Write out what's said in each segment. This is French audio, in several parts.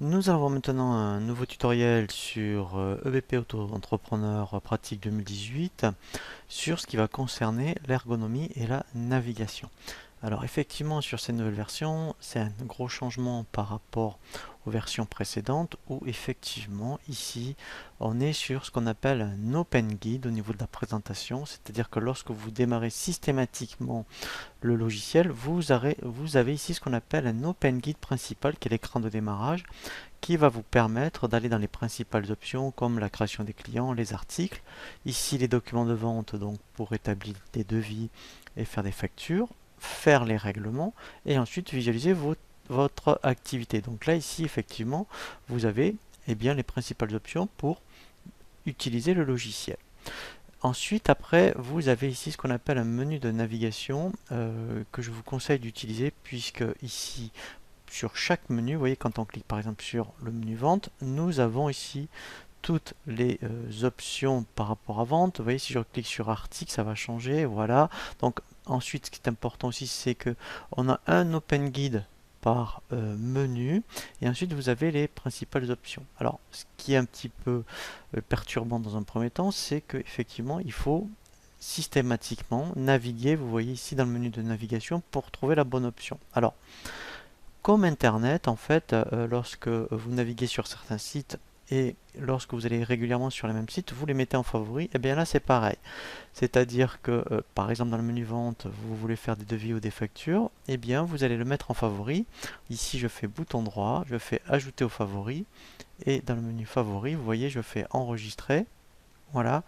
Nous allons voir maintenant un nouveau tutoriel sur EBP Auto-Entrepreneur Pratique 2018 sur ce qui va concerner l'ergonomie et la navigation. Alors effectivement sur cette nouvelle version, c'est un gros changement par rapport aux versions précédentes où effectivement ici on est sur ce qu'on appelle un open guide au niveau de la présentation, c'est-à-dire que lorsque vous démarrez systématiquement le logiciel, vous avez ici ce qu'on appelle un open guide principal qui est l'écran de démarrage qui va vous permettre d'aller dans les principales options comme la création des clients, les articles, ici les documents de vente donc pour établir des devis et faire des factures, faire les règlements et ensuite visualiser votre activité. Donc là ici effectivement vous avez bien, les principales options pour utiliser le logiciel. Ensuite, après, vous avez ici ce qu'on appelle un menu de navigation que je vous conseille d'utiliser puisque ici, sur chaque menu, vous voyez, quand on clique par exemple sur le menu vente, nous avons ici toutes les options par rapport à vente. Vous voyez, si je clique sur article, ça va changer, voilà. Donc ensuite, ce qui est important aussi, c'est que on a un open guide par menu et ensuite vous avez les principales options. Alors ce qui est un petit peu perturbant dans un premier temps, c'est qu'effectivement il faut systématiquement naviguer, vous voyez ici dans le menu de navigation, pour trouver la bonne option. Alors comme Internet, en fait, lorsque vous naviguez sur certains sites et lorsque vous allez régulièrement sur les mêmes sites, vous les mettez en favori, et bien là c'est pareil. C'est-à-dire que, par exemple, dans le menu vente, vous voulez faire des devis ou des factures, et bien vous allez le mettre en favori. Ici, je fais bouton droit, je fais ajouter aux favoris, et dans le menu favori, vous voyez, je fais enregistrer, voilà,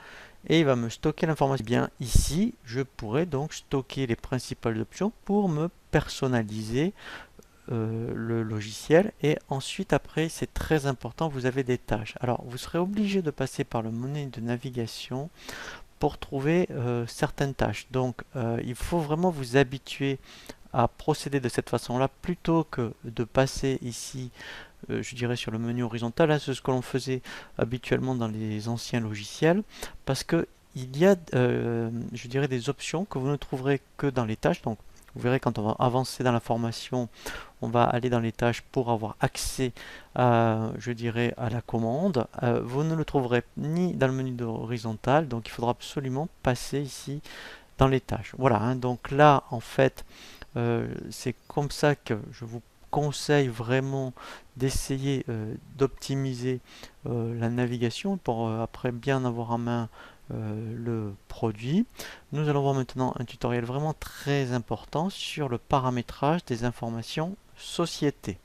et il va me stocker l'information. Eh bien ici, je pourrais donc stocker les principales options pour me personnaliser le logiciel et ensuite après c'est très important, vous avez des tâches. Alors vous serez obligé de passer par le menu de navigation pour trouver certaines tâches. Donc il faut vraiment vous habituer à procéder de cette façon-là plutôt que de passer ici, je dirais sur le menu horizontal. Là, c'est ce que l'on faisait habituellement dans les anciens logiciels parce que il y a, je dirais, des options que vous ne trouverez que dans les tâches. Donc vous verrez quand on va avancer dans la formation, on va aller dans les tâches pour avoir accès à, je dirais, à la commande. Vous ne le trouverez ni dans le menu horizontal, donc il faudra absolument passer ici dans les tâches. Voilà, hein, donc là, en fait, c'est comme ça que je vous conseille vraiment d'essayer d'optimiser la navigation pour après bien avoir en main le produit. Nous allons voir maintenant un tutoriel vraiment très important sur le paramétrage des informations société.